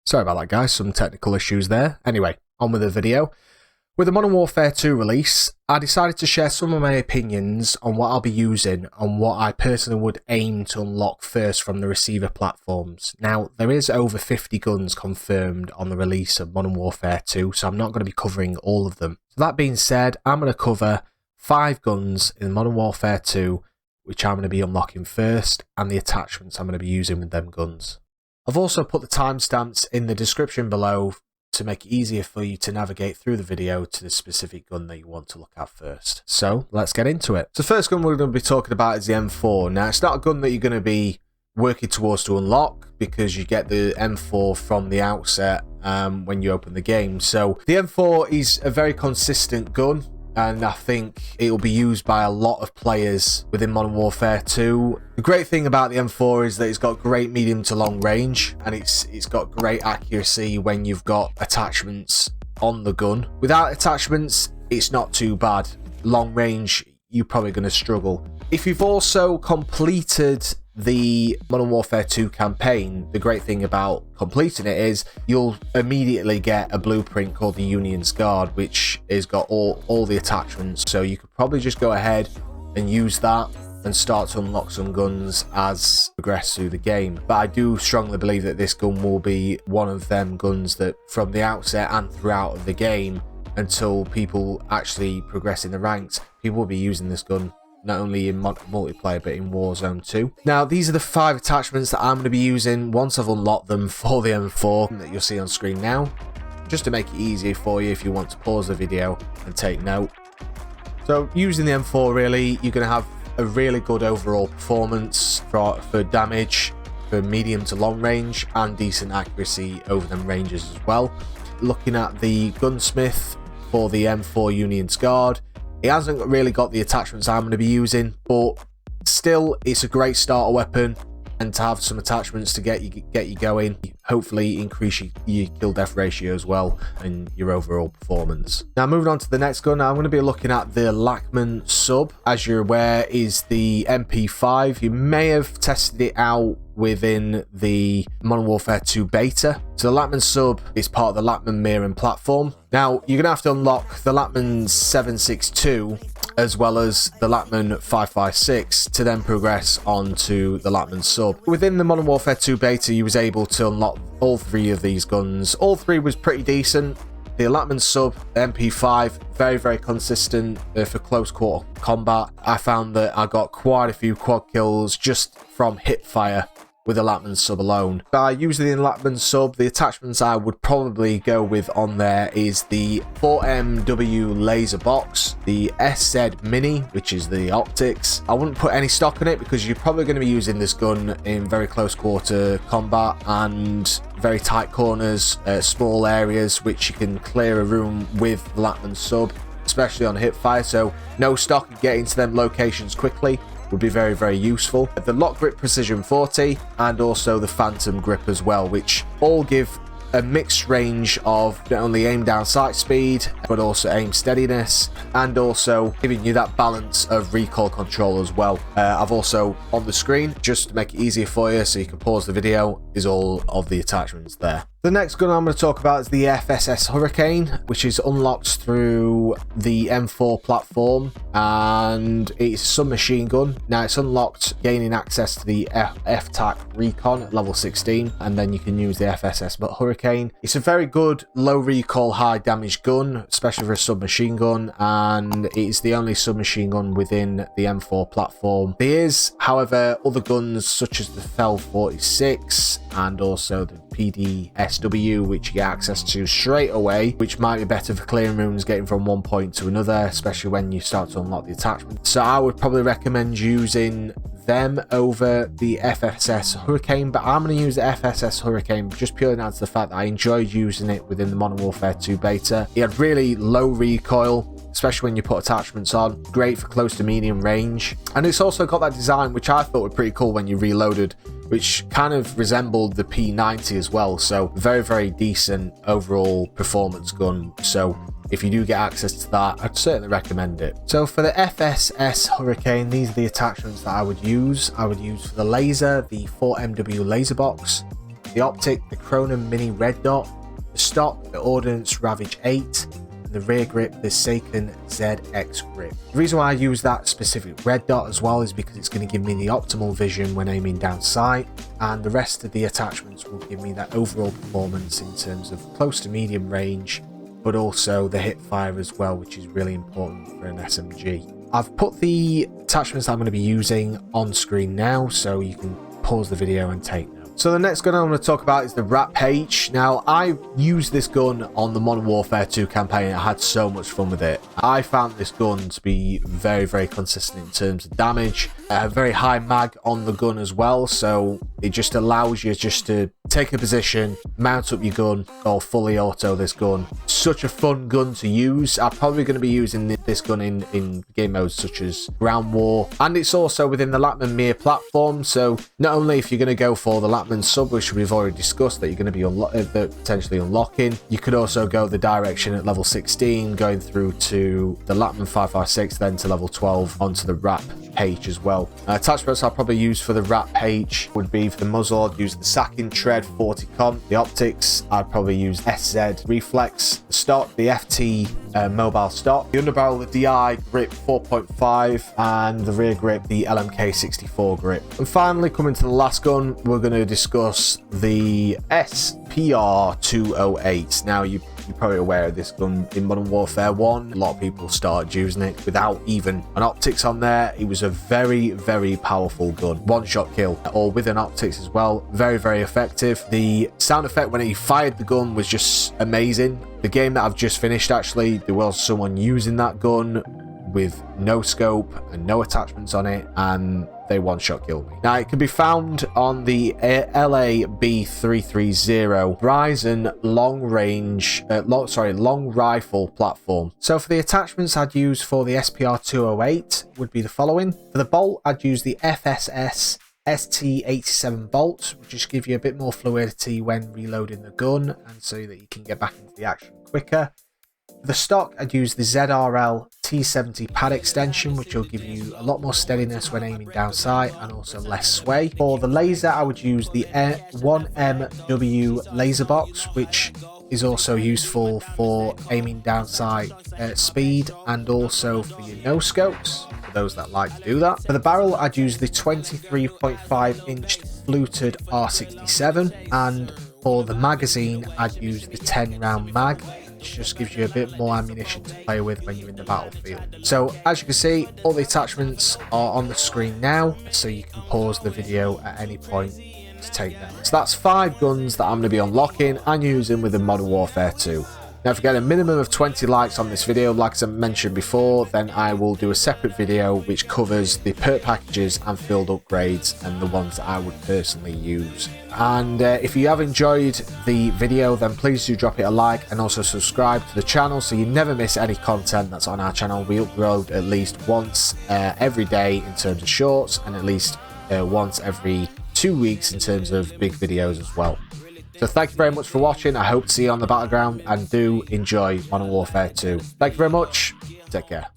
Sorry about that, guys, some technical issues there. Anyway, on with the video. With the Modern Warfare 2 release, I decided to share some of my opinions on what I'll be using and what I personally would aim to unlock first from the receiver platforms. Now, there is over 50 guns confirmed on the release of Modern Warfare 2, so I'm not going to be covering all of them. So that being said, I'm going to cover 5 guns in Modern Warfare 2, which I'm going to be unlocking first, and the attachments I'm going to be using with them guns. I've also put the timestamps in the description below to make it easier for you to navigate through the video to the specific gun that you want to look at first. So let's get into it. So the first gun we're going to be talking about is the M4. Now, it's not a gun that you're going to be working towards to unlock because you get the M4 from the outset when you open the game. So the M4 is a very consistent gun, and I think it will be used by a lot of players within Modern Warfare 2. The great thing about the M4 is that it's got great medium to long range, and it's got great accuracy when you've got attachments on the gun. Without attachments, it's not too bad. Long range, you're probably going to struggle. If you've also completed the Modern Warfare 2 campaign, the great thing about completing it is you'll immediately get a blueprint called the Union's Guard, which has got all the attachments. So you could probably just go ahead and use that and start to unlock some guns as you progress through the game. But I do strongly believe that this gun will be one of them guns that from the outset and throughout of the game until people actually progress in the ranks, people will be using this gun not only in multiplayer but in Warzone 2. Now, these are the 5 attachments that I'm going to be using once I've unlocked them for the M4 that you'll see on screen now, just to make it easier for you if you want to pause the video and take note. So using the M4, really, you're going to have a really good overall performance for damage, for medium to long range, and decent accuracy over them ranges as well. Looking at the gunsmith for the M4 Union's Guard, it hasn't really got the attachments I'm going to be using, but still it's a great starter weapon, and to have some attachments to get you going, hopefully increase your kill death ratio as well and your overall performance. Now, moving on to the next gun, I'm going to be looking at the Lachmann Sub. As you're aware, is the MP5. You may have tested it out within the Modern Warfare 2 beta. So the Lachmann Sub is part of the Lachmann mirroring platform. Now, you're going to have to unlock the Lachmann 762 as well as the Lachmann 556 to then progress on to the Lachmann Sub. Within the Modern Warfare 2 beta, you was able to unlock all 3 of these guns. All 3 was pretty decent. The Lachmann Sub, the MP5, very consistent for close quarter combat. I found that I got quite a few quad kills just from hip fire with the Lachmann Sub alone. By using the Lachmann Sub, the attachments I would probably go with on there is the 4MW laser box, the SZ Mini, which is the optics. I wouldn't put any stock in it because you're probably going to be using this gun in very close quarter combat and very tight corners, small areas which you can clear a room with the Lachmann Sub, especially on hip fire. So no stock and getting to them locations quickly would be very useful. The Lock Grip Precision 40 and also the Phantom Grip as well, which all give a mixed range of not only aim down sight speed but also aim steadiness, and also giving you that balance of recoil control as well. I've also on the screen, just to make it easier for you so you can pause the video, is all of the attachments there. The next gun I'm going to talk about is the FSS Hurricane, which is unlocked through the M4 platform, and it's a submachine gun. Now, it's unlocked gaining access to the FTAC Recon at level 16, and then you can use the FSS Hurricane. It's a very good low recoil, high damage gun, especially for a submachine gun, and it's the only submachine gun within the M4 platform. There is, however, other guns such as the FEL 46 and also the PDSW, which you get access to straight away, which might be better for clearing rooms, getting from one point to another, especially when you start to unlock the attachment. So I would probably recommend using them over the FSS Hurricane, but I'm going to use the FSS Hurricane just purely down to the fact that I enjoyed using it within the Modern Warfare 2 beta. It had really low recoil, especially when you put attachments on. Great for close to medium range, and it's also got that design which I thought was pretty cool when you reloaded, which kind of resembled the P90 as well. So very decent overall performance gun. So if you do get access to that, I'd certainly recommend it. So for the FSS Hurricane, these are the attachments that I would use. I would use for the laser, the 4MW laser box, the optic, the Cronin Mini Red Dot, the stock, the Ordnance Ravage 8, and the rear grip, the Seiken ZX grip. The reason why I use that specific red dot as well is because it's going to give me the optimal vision when aiming down sight, and the rest of the attachments will give me that overall performance in terms of close to medium range, but also the hip fire as well, which is really important for an SMG. I've put the attachments I'm going to be using on screen now, so you can pause the video and take notes. So the next gun I'm going to talk about is the RappH. Now, I used this gun on the Modern Warfare 2 campaign. I had so much fun with it. I found this gun to be very, very consistent in terms of damage. A very high mag on the gun as well, so it just allows you just to take a position, mount up your gun, or fully auto this gun. Such a fun gun to use. I'm probably going to be using this gun in game modes such as Ground War, and it's also within the Lachmann MWII platform. So not only if you're going to go for the Lachmann Sub, which we've already discussed that you're going to be potentially unlocking, you could also go the direction at level 16, going through to the Lachmann 556, then to level 12 onto the RappH as well. Attachments I'll probably use for the RappH would be for the muzzle, I'd use the Sacking Tread 40 comp. The optics, I'd probably use SZ Reflex. The stock, the FT mobile stock. The underbarrel, the DI grip 4.5, and the rear grip, the LMK 64 grip. And finally, coming to the last gun, we're going to discuss the SPR 208. Now, you're probably aware of this gun in Modern Warfare 1. A lot of people started using it without even an optics on there. It was a very, very powerful gun. One-shot kill, or with an optics as well. Very, very effective. The sound effect when he fired the gun was just amazing. The game that I've just finished, actually, there was someone using that gun with no scope and no attachments on it, and they one-shot killed me. Now, it can be found on the LAB330 Horizon long rifle platform. So for the attachments I'd use for the SPR 208 would be the following. For the bolt, I'd use the FSS ST87 bolt, which just give you a bit more fluidity when reloading the gun, and so that you can get back into the action quicker. For the stock, I'd use the ZRL T70 pad extension, which will give you a lot more steadiness when aiming down sight and also less sway. For the laser, I would use the 1MWII laser box, which is also useful for aiming down sight speed and also for your no scopes, for those that like to do that. For the barrel, I'd use the 23.5 inch fluted R67, and for the magazine, I'd use the 10 round mag, which just gives you a bit more ammunition to play with when you're in the battlefield. So as you can see, all the attachments are on the screen now, so you can pause the video at any point to take them. So that's 5 guns that I'm going to be unlocking and using with the Modern Warfare 2. Now, if we get a minimum of 20 likes on this video, like as I mentioned before, then I will do a separate video which covers the perk packages and field upgrades and the ones that I would personally use. And if you have enjoyed the video, then please do drop it a like and also subscribe to the channel so you never miss any content that's on our channel. We upload at least once every day in terms of shorts, and at least once every 2 weeks in terms of big videos as well. So thank you very much for watching. I hope to see you on the battleground, and do enjoy Modern Warfare 2. Thank you very much. Take care.